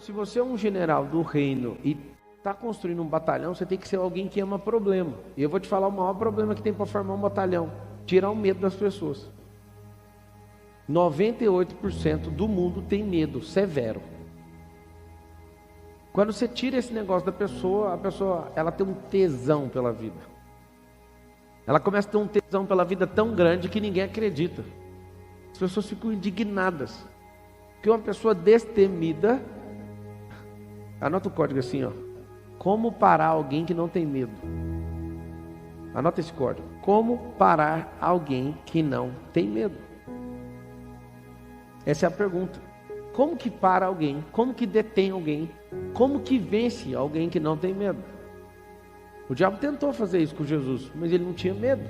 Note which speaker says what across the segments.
Speaker 1: Se você é um general do reino e está construindo um batalhão, você tem que ser alguém que ama problema. E eu vou te falar o maior problema que tem para formar um batalhão: tirar o medo das pessoas. 98% do mundo tem medo severo. Quando você tira esse negócio da pessoa, a pessoa ela tem um tesão pela vida. Ela começa a ter um tesão pela vida tão grande que ninguém acredita. As pessoas ficam indignadas. Porque uma pessoa destemida, anota o código assim, ó. Como parar alguém que não tem medo? Anota esse código. Como parar alguém que não tem medo? Essa é a pergunta. Como que para alguém? Como que detém alguém? Como que vence alguém que não tem medo? O diabo tentou fazer isso com Jesus, mas ele não tinha medo.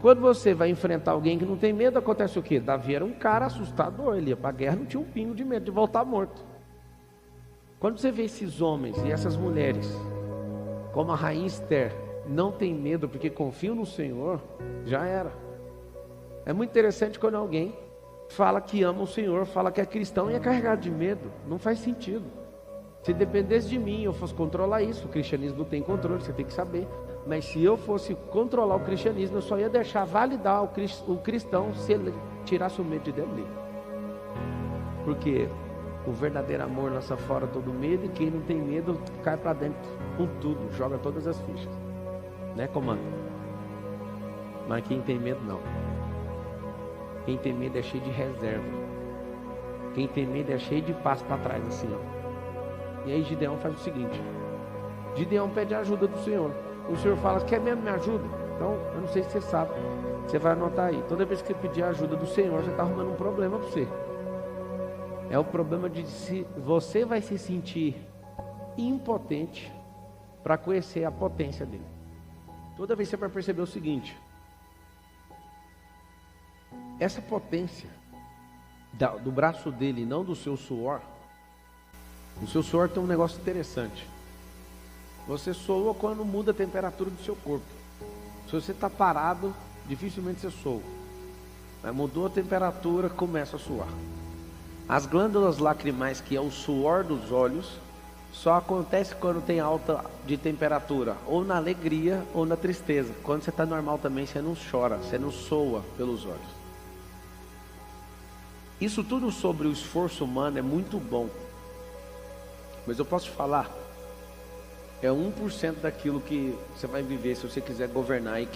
Speaker 1: Quando você vai enfrentar alguém que não tem medo, acontece o quê? Davi era um cara assustador, ele ia para a guerra, não tinha um pingo de medo de voltar morto. Quando você vê esses homens e essas mulheres, como a rainha Esther, não tem medo porque confiam no Senhor, já era. É muito interessante quando alguém fala que ama o Senhor, fala que é cristão e é carregado de medo. Não faz sentido. Se dependesse de mim, eu fosse controlar isso. O cristianismo não tem controle, você tem que saber. Mas se eu fosse controlar o cristianismo, eu só ia deixar validar o cristão se ele tirasse o medo de dentro dele. Porque o verdadeiro amor lança fora todo medo, e quem não tem medo cai para dentro com tudo, joga todas as fichas. Né, comando? Mas quem tem medo não. Quem tem medo é cheio de reserva. Quem tem medo é cheio de passo para trás, assim, ó. E aí Gideão faz o seguinte: Gideão pede a ajuda do Senhor. O Senhor fala: quer mesmo me ajuda? Então, eu não sei se você sabe, você vai anotar aí. Toda vez que você pedir a ajuda do Senhor, você está arrumando um problema para você. É o problema de se você vai se sentir impotente para conhecer a potência dele. Toda vez você vai perceber o seguinte: essa potência do braço dele, não do seu suor. O seu suor tem um negócio interessante. Você soa quando muda a temperatura do seu corpo. Se você está parado, dificilmente você soa. Mas mudou a temperatura, começa a suar. As glândulas lacrimais, que é o suor dos olhos, só acontece quando tem alta de temperatura, ou na alegria ou na tristeza. Quando você está normal também, você não chora, você não soa pelos olhos. Isso tudo sobre o esforço humano é muito bom. Mas eu posso te falar, é 1% daquilo que você vai viver se você quiser governar e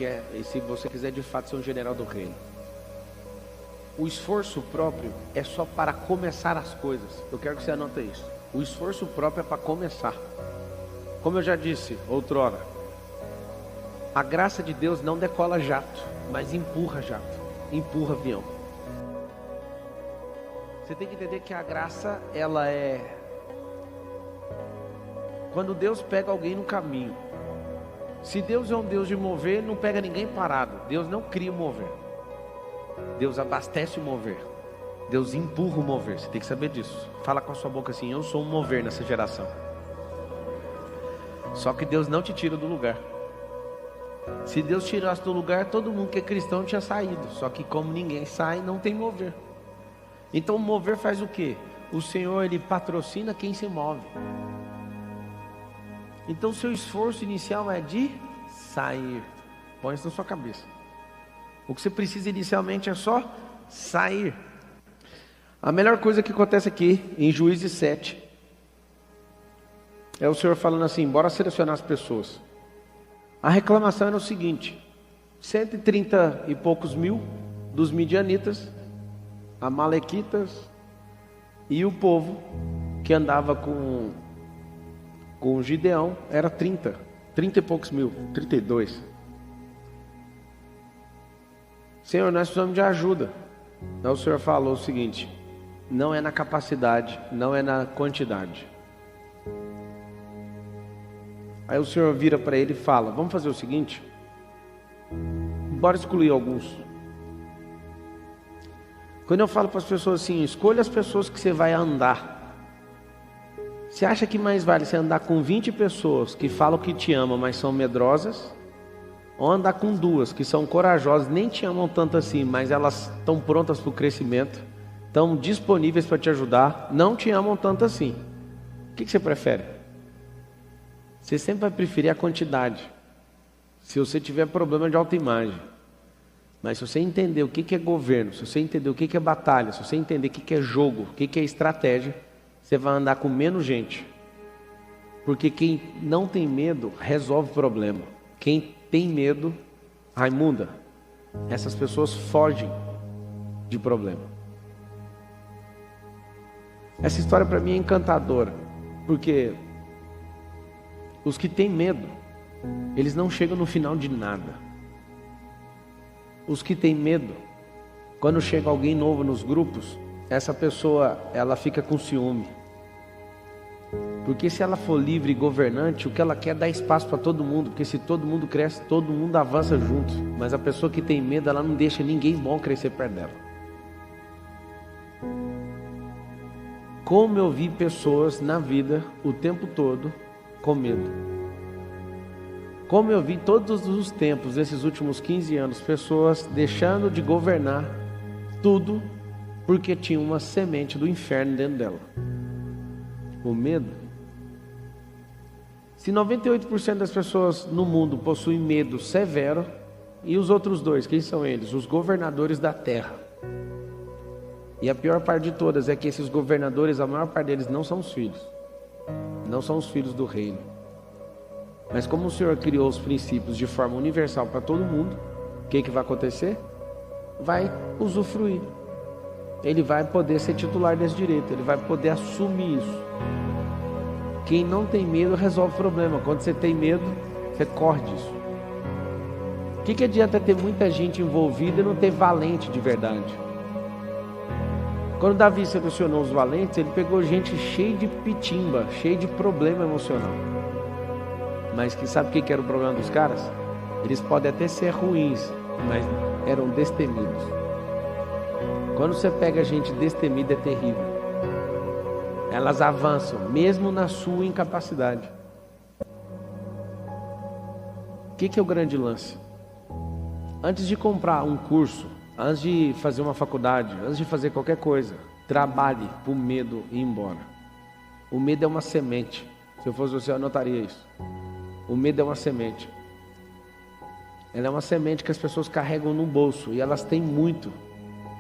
Speaker 1: se você quiser de fato ser um general do reino. O esforço próprio é só para começar as coisas. Eu quero que você anote isso. O esforço próprio é para começar. Como eu já disse outrora, a graça de Deus não decola jato, mas empurra jato, empurra avião. Você tem que entender que a graça, ela é quando Deus pega alguém no caminho. Se Deus é um Deus de mover, não pega ninguém parado. Deus não cria o mover. Deus abastece o mover. Deus empurra o mover. Você tem que saber disso. Fala com a sua boca assim: eu sou um mover nessa geração. Só que Deus não te tira do lugar. Se Deus tirasse do lugar, todo mundo que é cristão tinha saído. Só que como ninguém sai, não tem mover. Então o mover faz o quê? O Senhor, Ele patrocina quem se move. Então seu esforço inicial é de sair. Põe isso na sua cabeça. O que você precisa inicialmente é só sair. A melhor coisa que acontece aqui em Juízes 7 é o Senhor falando assim: bora selecionar as pessoas. A reclamação era o seguinte: 130 e poucos mil dos midianitas, amalequitas e o povo que andava com Gideão era 30 e poucos mil, 32. Senhor, nós precisamos de ajuda. Então o Senhor falou o seguinte: não é na capacidade, não é na quantidade. Aí o Senhor vira para ele e fala: vamos fazer o seguinte, bora excluir alguns. Quando eu falo para as pessoas assim: escolha as pessoas que você vai andar. Você acha que mais vale você andar com 20 pessoas que falam que te amam, mas são medrosas, ou andar com 2 que são corajosas, nem te amam tanto assim, mas elas estão prontas para o crescimento, estão disponíveis para te ajudar, não te amam tanto assim. O que você prefere? Você sempre vai preferir a quantidade. Se você tiver problema de autoimagem. Mas se você entender o que é governo, se você entender o que é batalha, se você entender o que é jogo, o que é estratégia, você vai andar com menos gente. Porque quem não tem medo resolve problema. Quem tem medo, Raimunda, essas pessoas fogem de problema. Essa história para mim é encantadora, porque os que têm medo, eles não chegam no final de nada. Os que têm medo, quando chega alguém novo nos grupos, essa pessoa, ela fica com ciúme. Porque se ela for livre e governante, o que ela quer é dar espaço para todo mundo. Porque se todo mundo cresce, todo mundo avança junto. Mas a pessoa que tem medo, ela não deixa ninguém bom crescer perto dela. Como eu vi pessoas na vida, o tempo todo, com medo. Como eu vi todos os tempos, esses últimos 15 anos, pessoas deixando de governar tudo, porque tinha uma semente do inferno dentro dela. O medo. Se 98% das pessoas no mundo possuem medo severo, e os outros dois, quem são eles? Os governadores da terra. E a pior parte de todas é que esses governadores, a maior parte deles não são os filhos. Não são os filhos do reino. Mas como o Senhor criou os princípios de forma universal para todo mundo, o que vai acontecer? Vai usufruir. Ele vai poder ser titular desse direito, ele vai poder assumir isso. Quem não tem medo resolve o problema. Quando você tem medo, você corre disso. O que adianta ter muita gente envolvida e não ter valente de verdade? Quando Davi selecionou os valentes, ele pegou gente cheia de pitimba, cheia de problema emocional. Mas que sabe o que era o problema dos caras? Eles podem até ser ruins, mas eram destemidos. Quando você pega gente destemida é terrível. Elas avançam, mesmo na sua incapacidade. O que é o grande lance? Antes de comprar um curso, antes de fazer uma faculdade, antes de fazer qualquer coisa, trabalhe para o medo ir embora. O medo é uma semente. Se eu fosse você, eu anotaria isso. O medo é uma semente. Ela é uma semente que as pessoas carregam no bolso, e elas têm muito.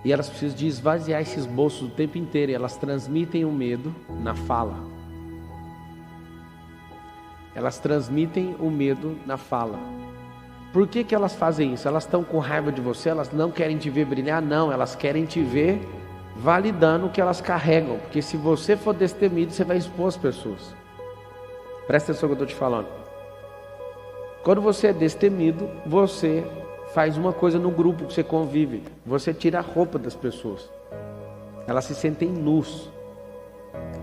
Speaker 1: E elas precisam de esvaziar esses bolsos o tempo inteiro. E elas transmitem o medo na fala. Elas transmitem o medo na fala. Por que elas fazem isso? Elas estão com raiva de você? Elas não querem te ver brilhar? Não, elas querem te ver validando o que elas carregam. Porque se você for destemido, você vai expor as pessoas. Presta atenção no que eu estou te falando. Quando você é destemido, você faz uma coisa no grupo que você convive. Você tira a roupa das pessoas. Elas se sentem nus.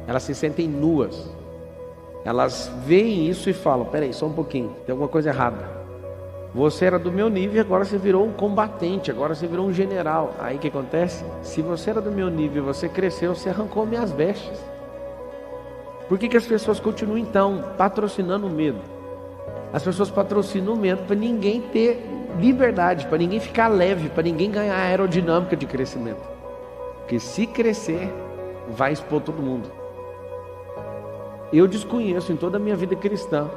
Speaker 1: Elas se sentem nuas. Elas veem isso e falam: peraí, só um pouquinho, tem alguma coisa errada. Você era do meu nível e agora você virou um combatente, agora você virou um general. Aí o que acontece? Se você era do meu nível e você cresceu, você arrancou minhas vestes. Por que as pessoas continuam então patrocinando o medo? As pessoas patrocinam o medo para ninguém ter liberdade, para ninguém ficar leve, para ninguém ganhar a aerodinâmica de crescimento. Porque se crescer, vai expor todo mundo. Eu desconheço em toda a minha vida cristã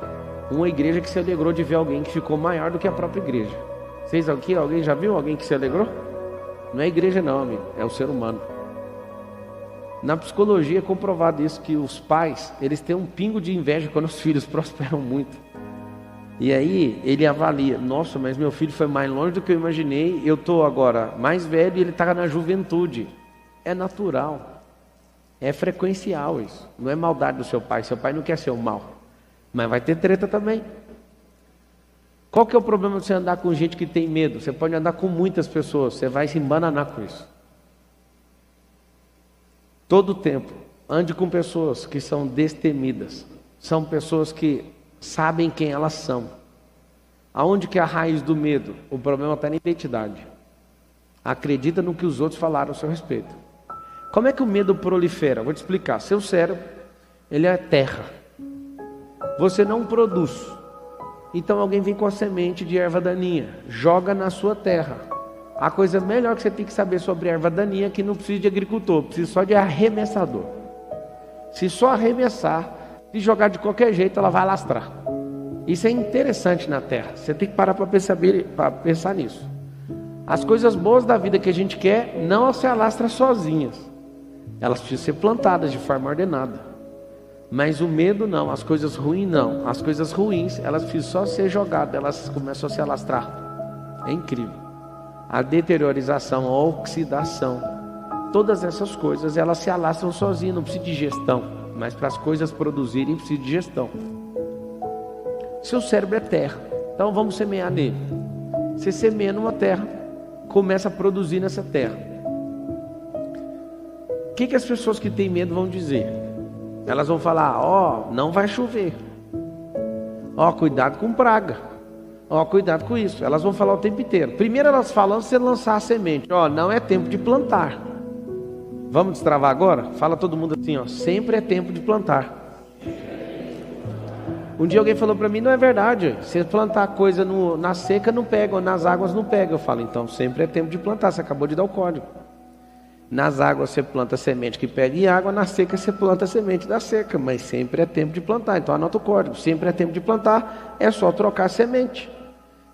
Speaker 1: uma igreja que se alegrou de ver alguém que ficou maior do que a própria igreja. Vocês aqui, alguém já viu alguém que se alegrou? Não é a igreja não, amigo, é o ser humano. Na psicologia é comprovado isso, que os pais, eles têm um pingo de inveja quando os filhos prosperam muito. E aí ele avalia: nossa, mas meu filho foi mais longe do que eu imaginei, eu estou agora mais velho e ele está na juventude. É natural, é frequencial isso. Não é maldade do seu pai não quer ser o mal, mas vai ter treta também. Qual que é o problema de você andar com gente que tem medo? Você pode andar com muitas pessoas, você vai se embananar com isso. Todo o tempo, ande com pessoas que são destemidas. São pessoas que sabem quem elas são. Aonde que é a raiz do medo? O problema está na identidade. Acredita no que os outros falaram a seu respeito. Como é que o medo prolifera? Vou te explicar. Seu cérebro, ele é terra. Você não produz. Então alguém vem com a semente de erva daninha, joga na sua terra. A coisa melhor que você tem que saber sobre erva daninha é que não precisa de agricultor, precisa só de arremessador. Se só arremessar, se jogar de qualquer jeito, ela vai alastrar. Isso é interessante na terra. Você tem que parar para pensar nisso. As coisas boas da vida que a gente quer não se alastram sozinhas. Elas precisam ser plantadas de forma ordenada. Mas o medo não, as coisas ruins não. As coisas ruins, elas precisam só ser jogadas, elas começam a se alastrar. É incrível. A deteriorização, a oxidação, todas essas coisas, elas se alastram sozinhas, não precisa de gestão. Mas para as coisas produzirem, precisa de gestão. Seu cérebro é terra, então vamos semear nele. Você semeia numa terra, começa a produzir nessa terra. O que as pessoas que têm medo vão dizer? Elas vão falar, ó, não vai chover. Ó, cuidado com praga. Ó, cuidado com isso. Elas vão falar o tempo inteiro. Primeiro elas falam, você lançar a semente. Ó, não é tempo de plantar. Vamos destravar agora? Fala todo mundo assim, ó, sempre é tempo de plantar. Um dia alguém falou para mim, não é verdade. Se plantar coisa na seca não pega, ou nas águas não pega. Eu falo, então sempre é tempo de plantar. Você acabou de dar o código. Nas águas você planta semente que pega em água, na seca você planta semente da seca. Mas sempre é tempo de plantar. Então anota o código. Sempre é tempo de plantar. É só trocar a semente.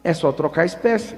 Speaker 1: É só trocar a espécie.